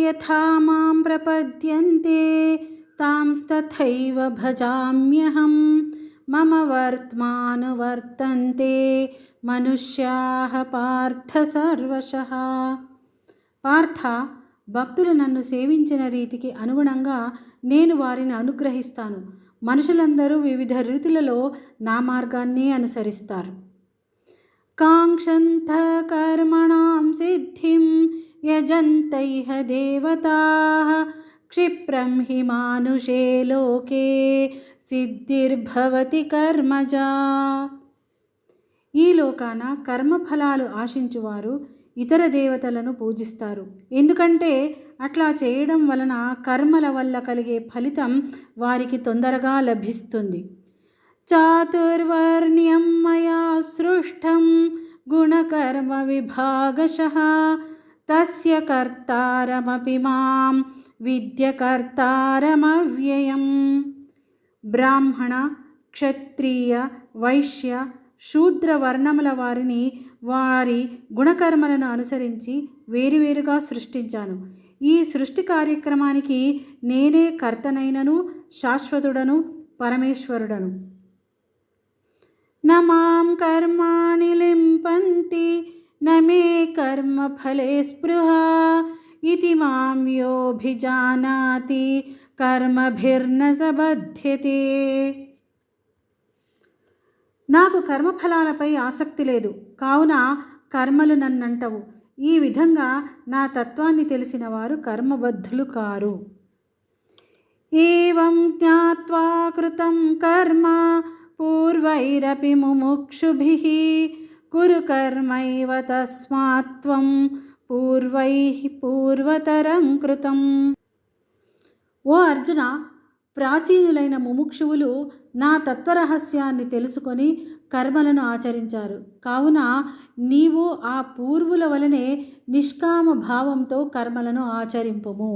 యథా మాం ప్రపద్యంతే తాంస్తథైవ భజామ్యహం మమ వర్త్మానువర్తంతే మనుష్యాః పార్థ సర్వశః. పార్థ, భక్తులు నన్ను సేవించిన రీతికి అనుగుణంగా నేను వారిని అనుగ్రహిస్తాను. మనుషులందరూ వివిధ రీతులలో నా మార్గాన్ని అనుసరిస్తారు. కాంక్షంతః కర్మణాం సిద్ధిం యజంతైః దేవతాః క్షిప్రం హి మానుషే లోకే సిద్ధిర్భవతి కర్మజా. ఈ లోకాన కర్మఫలాలు ఆశించువారు ఇతర దేవతలను పూజిస్తారు. ఎందుకంటే అట్లా చేయడం వలన కర్మల వల్ల కలిగే ఫలితం వారికి తొందరగా లభిస్తుంది. చాతుర్వర్ణ్యం మయా సృష్టం గుణకర్మ విభాగశః తస్య కర్తారమపి మాం విద్య కర్తారమవ్యయం. బ్రాహ్మణ, క్షత్రియ, వైశ్య, శూద్ర వర్ణముల వారిని వారి గుణకర్మలను అనుసరించి వేరువేరుగా సృష్టించాను. ఈ సృష్టి కార్యక్రమానికి నేనే కర్తనైనను శాశ్వతుడను పరమేశ్వరుడను. న మాం కర్మాణి లింపంతి న మే కర్మ ఫలే స్పృహ ఇతి మాం యోభిజానాతి కర్మభిర్న సబధ్యతే. నాకు కర్మఫలాలపై ఆసక్తి లేదు, కావున కర్మలు నన్నంటవు. ఈ విధంగా నా తత్వాన్ని తెలిసిన వారు కర్మబద్ధులు కారు. ఏవం జ్ఞాత్వా కృతం కర్మ పూర్వైరపి ముముక్షుభిః కురు కర్మైవ తస్మాత్ త్వం పూర్వైః పూర్వతరం కృతం. ఓ అర్జున, ప్రాచీనులైన ముముక్షువులు నా తత్వరహస్యాన్ని తెలుసుకొని కర్మలను ఆచరించారు. కావున నీవు ఆ పూర్వుల వలనే నిష్కామ భావంతో కర్మలను ఆచరింపుము.